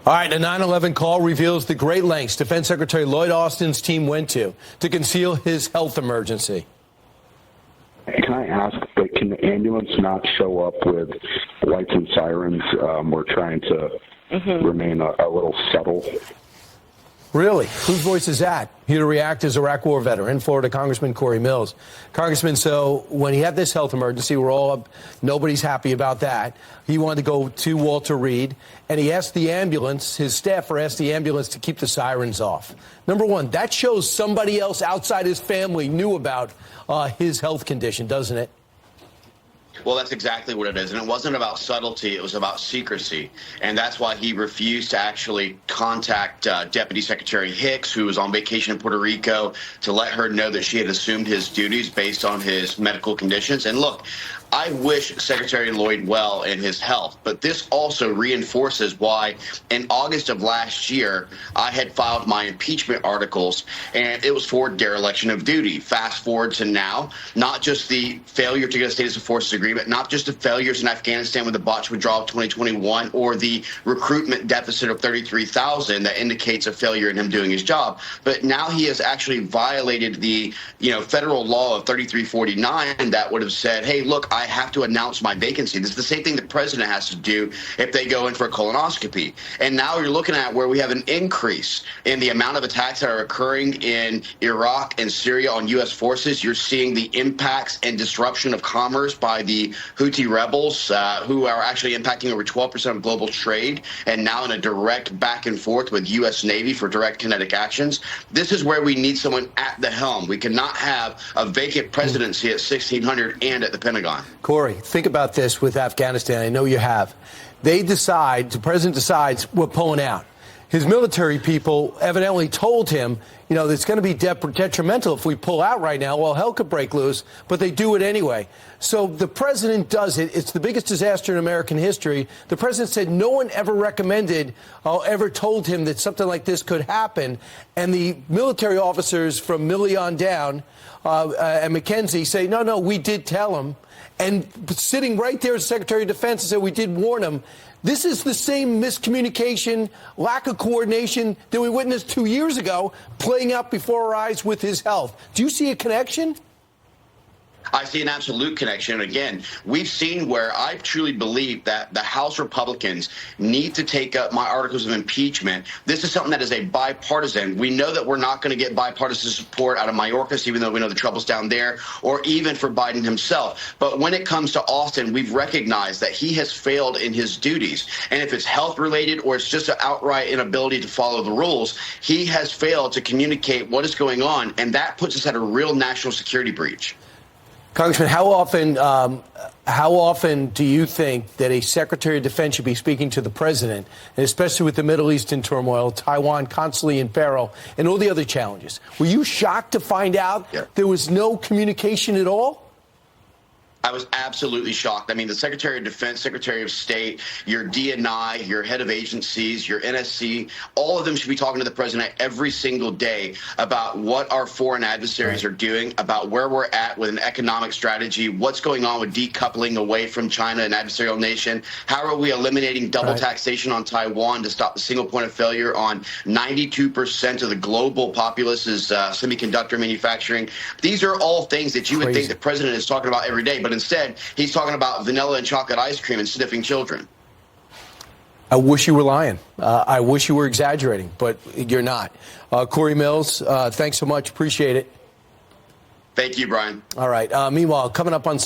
All right, a 9/11 call reveals the great lengths Defense Secretary Lloyd Austin's team went to conceal his health emergency. Can I ask, but can the ambulance not show up with lights and sirens? We're trying to remain a little subtle. Really? Whose voice is that? Here to react is Iraq War veteran, Florida Congressman Cory Mills. Congressman, so when he had this health emergency, we're all up, nobody's happy about that. He wanted to go to Walter Reed, and he asked the ambulance, his staffer asked the ambulance to keep the sirens off. Number one, that shows somebody else outside his family knew about his health condition, doesn't it? Well, that's exactly what it is. And it wasn't about subtlety. It was about secrecy. And that's why he refused to actually contact Deputy Secretary Hicks, who was on vacation in Puerto Rico, to let her know that she had assumed his duties based on his medical conditions. And look, I wish Secretary Lloyd well in his health, but this also reinforces why in August of last year, I had filed my impeachment articles, and it was for dereliction of duty. Fast forward to now, not just the failure to get a status of forces agreement, not just the failures in Afghanistan with the botched withdrawal of 2021 or the recruitment deficit of 33,000 that indicates a failure in him doing his job, but now he has actually violated the federal law of 3349 that would have said, hey, look, I have to announce my vacancy. This is the same thing the president has to do if they go in for a colonoscopy. And now you're looking at where we have an increase in the amount of attacks that are occurring in Iraq and Syria on U.S. forces. You're seeing the impacts and disruption of commerce by the Houthi rebels, who are actually impacting over 12% of global trade, and now in a direct back and forth with U.S. Navy for direct kinetic actions. This is where we need someone at the helm. We cannot have a vacant presidency at 1600 and at the Pentagon. Cory, think about this with Afghanistan. I know you have. The president decides we're pulling out. His military people evidently told him, it's going to be detrimental if we pull out right now. Well, hell could break loose, but they do it anyway. So the president does it. It's the biggest disaster in American history. The president said no one ever recommended or ever told him that something like this could happen. And the military officers from Milley on down and McKenzie say, no, we did tell him. And sitting right there as Secretary of Defense and said, we did warn him. This is the same miscommunication, lack of coordination that we witnessed 2 years ago playing out before our eyes with his health. Do you see a connection? I see an absolute connection. Again, we've seen where I truly believe that the House Republicans need to take up my articles of impeachment. This is something that is a bipartisan. We know that we're not going to get bipartisan support out of Mayorkas, even though we know the trouble's down there, or even for Biden himself. But when it comes to Austin, we've recognized that he has failed in his duties. And if it's health related or it's just an outright inability to follow the rules, he has failed to communicate what is going on. And that puts us at a real national security breach. Congressman, how often do you think that a Secretary of Defense should be speaking to the president, and especially with the Middle East in turmoil, Taiwan constantly in peril, and all the other challenges? Were you shocked to find out there was no communication at all? I was absolutely shocked. I mean, the Secretary of Defense, Secretary of State, your DNI, your head of agencies, your NSC, all of them should be talking to the president every single day about what our foreign adversaries are doing, about where we're at with an economic strategy, what's going on with decoupling away from China, an adversarial nation. How are we eliminating double taxation on Taiwan to stop the single point of failure on 92% of the global populace's semiconductor manufacturing? These are all things that you would think the president is talking about every day, but instead, he's talking about vanilla and chocolate ice cream and sniffing children. I wish you were lying. I wish you were exaggerating, but you're not. Cory Mills, thanks so much. Appreciate it. Thank you, Brian. All right. Meanwhile, coming up on